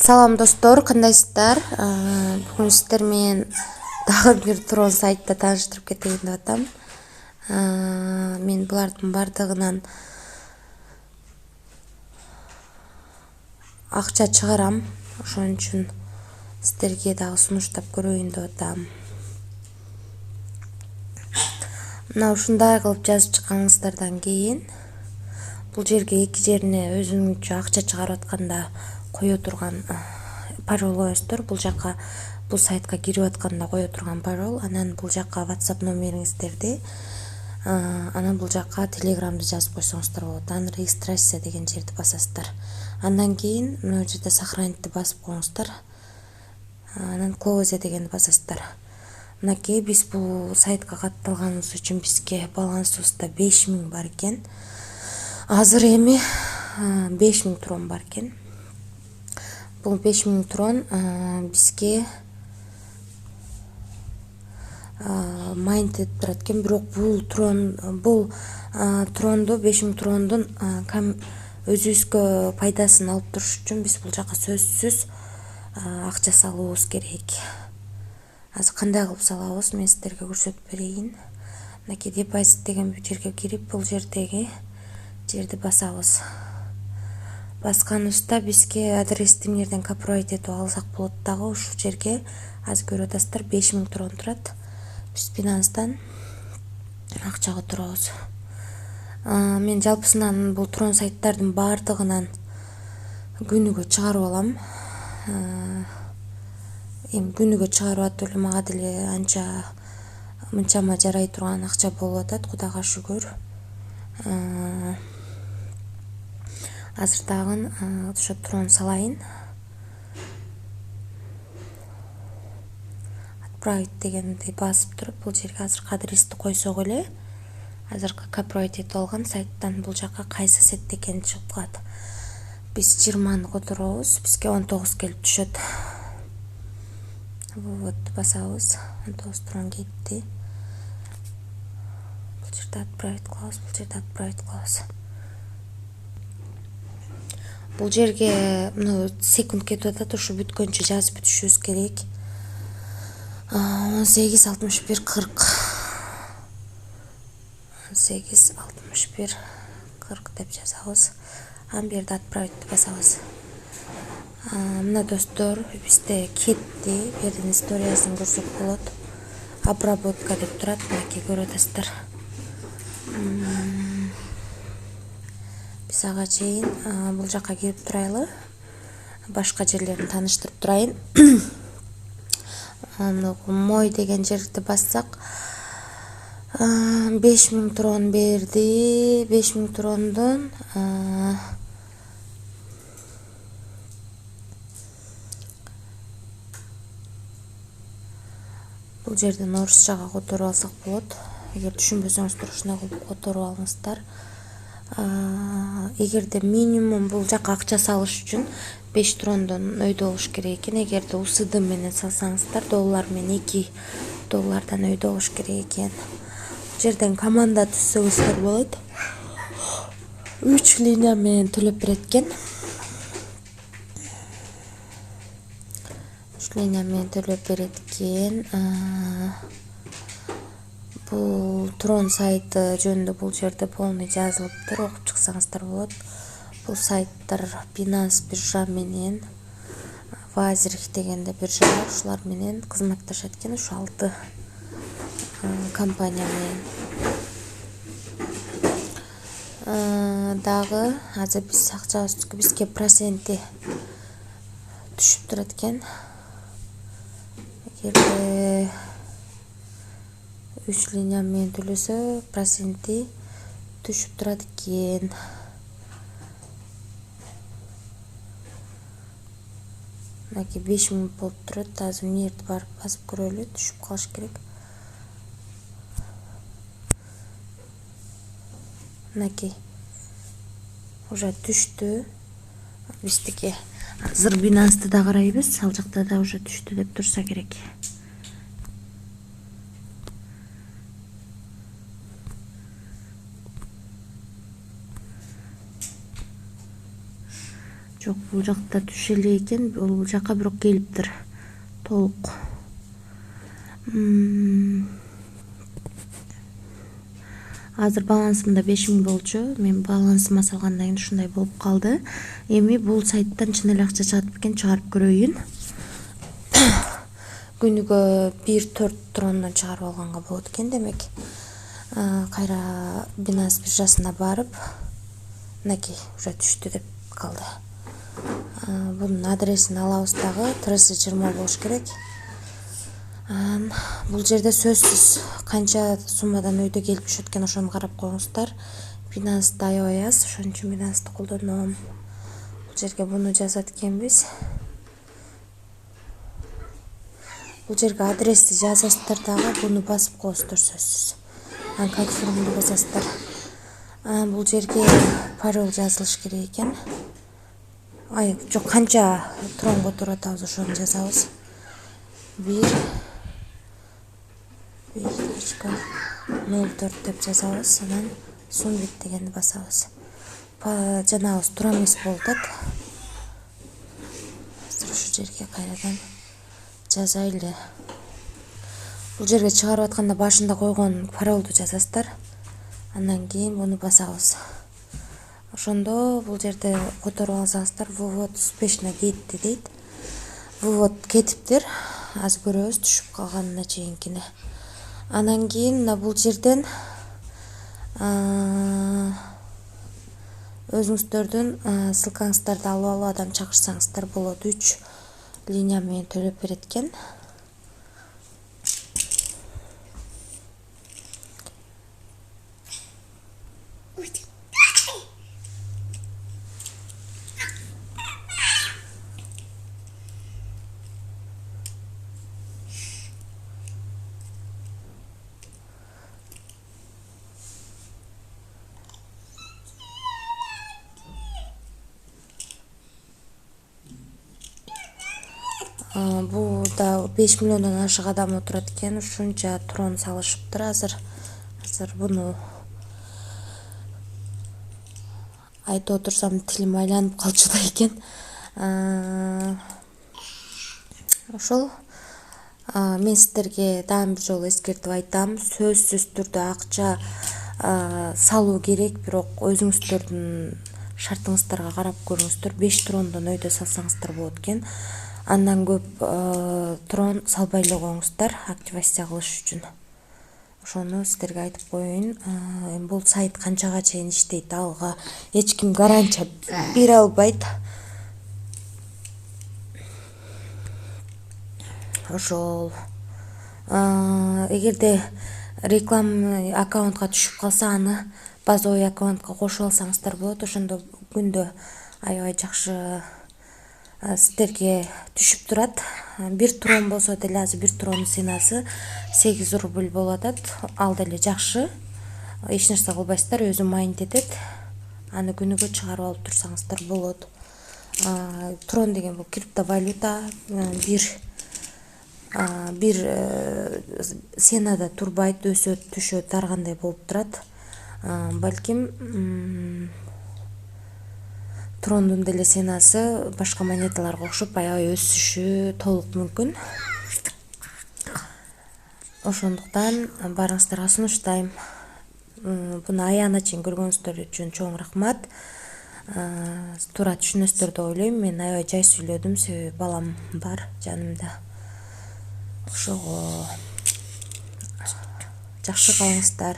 Салам достор, кандайсыздар? Бүгүн сиздер менен дагы бир Трон сайтта тааныштырып кетейин деп атам. Мен булардын бардыгынан акча чыгарам. Ошон үчүн сиздерге дагы сунуштап көрөйүн деп атам. Мына ушундай кылып жазып чыкканыңыздардан кийин бул жерге эки жерине өзүңүзчө акча чыгарып атканда кое турган пароль коесуздар. Бул жака бул сайтка кирип атканда кое турган пароль. Анан бул жака WhatsApp номериңиздерди, анан бул жака Telegramды жазып койсоңуздар болот. Анан регистрация деген жерди басасыздар. Андан кийин мына жерде сохранитти басып коюңуздар. Анан close дегенди басасыздар. Мынакей биз бул сайтка катталганыбыз үчүн бизге балансыбызда 5000 бар экен. Азыр эми 5000 трон бар экен. Бул 5000 трон бизге майнт этип турат экен. Бирок бул тронду 5000 трондун өзүбүзгө пайдасын алып туруш үчүн биз бул жака сөзсүз акча салуубуз керек. Азыр кандай кылып салабыз мен сиздерге көрсөтүп берейин. Мынакей депозит деген жерге кирип, бул жердеги жерди басабыз. Басканыбызда бизге адрести эмнерден копировать этип алсак болот дагы. Ушул жерге азыр көрүп атасыздар 5000 трон турат. Биз Binance'дан акча которобуз. Мен жалпысынан бул трон сайттардын бардыгынан күнүгө чыгарып алам. Эми күнүгө чыгарып атып эле мага деле анча мынчама жарай турган акча болуп атат, Кудайга шүгүр. Азыр дагы ошо трон салайын. Отправить дегенди басып туруп, бул жерге азыркы адрести койсок эле, азыркы копировать этип алган сайттан бул жака кайсы сет экени чыгып калат. Биз 20-ны которобуз, бизге 19 келип түшөт. Вот басабыз. 19 трон кетти. Бул жерде отправить кылабыз, бул жерде отправить кылабыз. Бул жерге мына секунд кетип атат, ушу бүткөнчө жазып бүтүшүбүз керек. 18.61.40 18.61.40 деп жазабыз. Анан бу жерде отправить басабыз. Мына достор, бизде кетти. Бу жерден историясын көрсөк болот. Обработка деп турат, мынакей көрүп атасыздар. Биз ага чейин бул жака кирип турайлы. Башка жерлерин тааныштырып турайын. Мой деген жерди бассак 5000 трон берди. 5000 трондон бул жерден орусчага которуп алсак болот. Эгер түшүнбөсөңүздөр ушундай кылып которуп алыңыздар. Эгерде минимум бул жака акча салыш үчүн 5 трондон өйдө болуш керек экен. Эгерде USD менен салсаңыздар, доллар менен $2 өйдө болуш керек экен. Бул жерден команда түзсөңүздөр болот. 3 линия менен төлөп берет экен. 3 линия менен төлөп берет экен. Бул трон сайты жөнүндө бул жерде полный жазылыптыр, окуп чыксаңыздар болот. Бул сайттар Binance биржа менен Wazirx дегенде биржа, ушулар менен кызматташат экен. Ушу 6 компания менен. Дагы азыр биз акчабызды бизге проценти түшүп турат экен. Эгерде 3 линия менен төлөсө проценти түшүп турат экен. Мынакей 5000 болуп турат. Азыр мына жерди барып басып көрөлү, түшүп калыш керек. Мынакей уже түштү. Биздики азыр Binance'ты да карайбыз. Ал жакта да уже түштү деп турса керек. Жок, бул жакта түшө эле экен, бул жака бирок келиптир толук. Азыр балансымда 5000 болчу. Мен балансыма салгандан кийин ушундай болуп калды. Эми бул сайттан чын эле акча чыгат бекен, чыгарып көрөйүн. Күнүгө 1-4 трондан чыгарып алганга болот экен, демек. Кайра Binance биржасына барып, мынакей уже түштү деп калды. Бунун адресин алабыз дагы, TRC20 болуш керек. Бул жерде сөзсүз канча суммадан өйдө келип түшөт экен, ошону карап коюңуздар. Binance'да аябай аз, ошон үчүн Binance'ды колдоном. Бул жерге буну жазат экенбиз. Бул жерге адрести жазасыздар дагы, буну басып коесуздар сөзсүз. Конфирмду басасыздар. Бул жерге пароль жазылыш керек экен. Жок, канча тронго туруп атабыз, ошону жазабыз. 1.04 деп жазабыз, анан submit дегенди басабыз. Жанагыбыз тура эмес болуп атат. Ушу жерге кайрадан жазайлы. Бул жерге чыгарып атканда башында койгон паролду жазасыздар. Андан кийин буну басабыз. Ошондо бул жерде которуп алсаңыздар, вывод успешно кетти дейт. Вывод кетиптир. Азыр көрөбүз түшүп калганына чейинкини. Андан кийин мына бул жерден өзүңүздөрдүн ссылкаңыздарды алып алып адам чакырсаңыздар болот. 3 линия менен төлөп берет экен. Буда 5 миллиондон ашык адам отурат экен, ушунча трон салышыптыр азыр. Буну айтып отурсам тилим айланып калчудай экен. Ошол мен сиздерге дагы бир жолу эскертип айтам, сөзсүз түрдө акча салуу керек, бирок өзүңүздөрдүн шартыңыздарга карап көрүңүздөр. 5 трондон өйдө салсаңыздар болот экен. Андан көп трон салбай эле коюңуздар, активация кылыш үчүн. Ошону сиздерге айтып коеюн. Бул сайт канчага чейин иштейт, алга эч ким гарантия бере албайт. Ошол эгерде реклама аккаунтка түшүп калса, аны базовый аккаунтка кошуп алсаңыздар болот. Ошондо күндө аябай жакшы сиздерге түшүп турат. 1 трон болсо деле, азыр 1 тронун ценасы 8 рубль болуп атат. Ал деле жакшы. Эч нерсе кылбайсыздар, өзү майнит этет. Аны күнүгө чыгарып алып турсаңыздар болот. Трон деген бул криптовалюта. Бир сенада турбайт, өсөт, түшөт, ар кандай болуп турат. Балким трондун деле ценасы башка монеталарга окшоп аябай өсүшү толук мүмкүн. Ошондуктан баарыңыздарга сунуштайм. Буну аягына чейин көргөнүздөр үчүн чоң рахмат. Туура түшүнөсүздөр деп ойлойм. Мен аябай жай сүйлөдүм, себеби балам бар жанымда. Ошого жакшы калыңыздар.